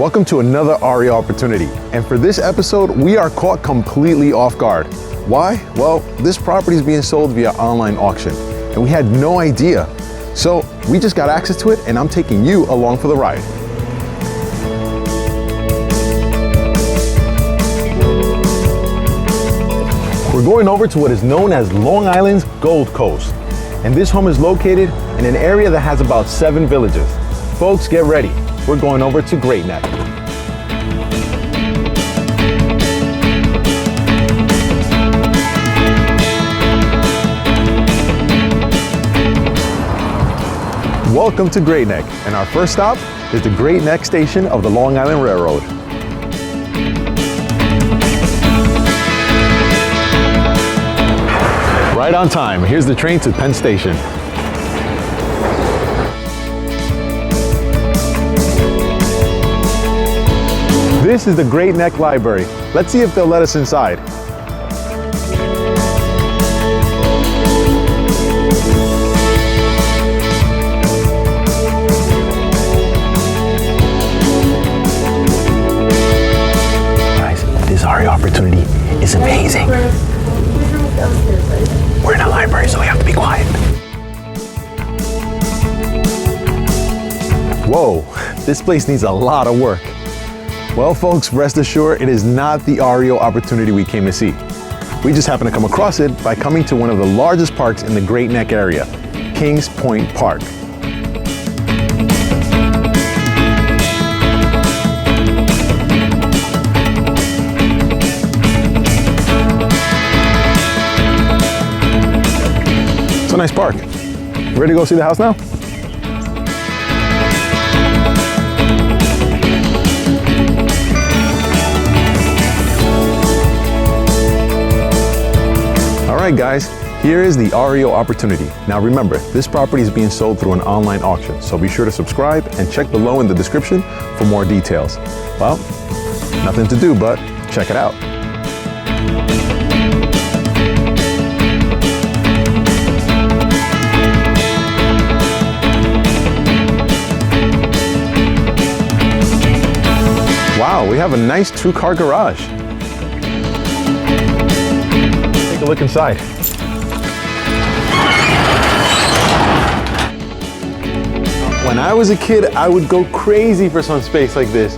Welcome to another REO opportunity. And for this episode, we are caught completely off guard. Why? Well, this property is being sold via online auction, and we had no idea. So we just got access to it, and I'm taking you along for the ride. We're going over to what is known as Long Island's Gold Coast. And this home is located in an area that has about 7 villages. Folks, get ready. We're going over to Great Neck. Welcome to Great Neck, and our first stop is the Great Neck station of the Long Island Railroad. Right on time. Here's the train to Penn Station. This is the Great Neck Library. Let's see if they'll let us inside. Guys, this REO opportunity is amazing. We're in a library, so we have to be quiet. Whoa, this place needs a lot of work. Well, folks, rest assured, it is not the REO opportunity we came to see. We just happened to come across it by coming to one of the largest parks in the Great Neck area, Kings Point Park. It's a nice park. You ready to go see the house now? All right, guys, here is the REO opportunity. Now remember, this property is being sold through an online auction, so be sure to subscribe and check below in the description for more details. Well, nothing to do but check it out. Wow, we have a nice 2-car garage. Take a look inside. When I was a kid, I would go crazy for some space like this.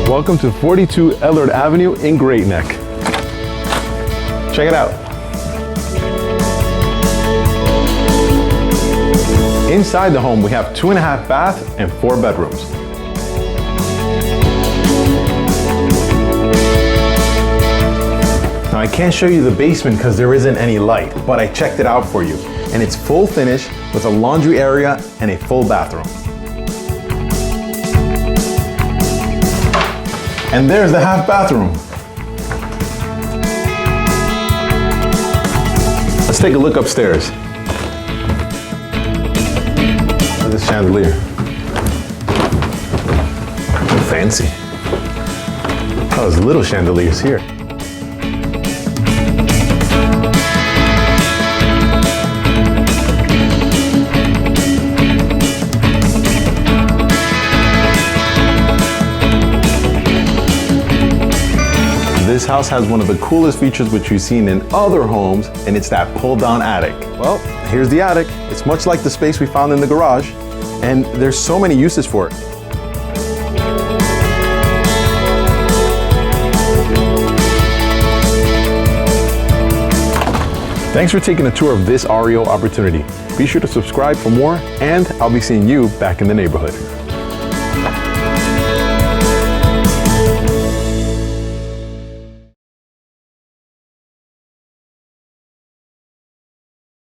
Welcome to 42 Ellard Avenue in Great Neck. Check it out. Inside the home, we have 2.5 baths and 4 bedrooms. Now I can't show you the basement because there isn't any light, but I checked it out for you. And it's full finish with a laundry area and a full bathroom. And there's the half bathroom. Let's take a look upstairs. Look at this chandelier. Fancy. Oh, there's little chandeliers here. This house has one of the coolest features which you've seen in other homes, and it's that pull-down attic. Well, here's the attic. It's much like the space we found in the garage, and there's so many uses for it. Thanks for taking a tour of this REO opportunity. Be sure to subscribe for more, and I'll be seeing you back in the neighborhood.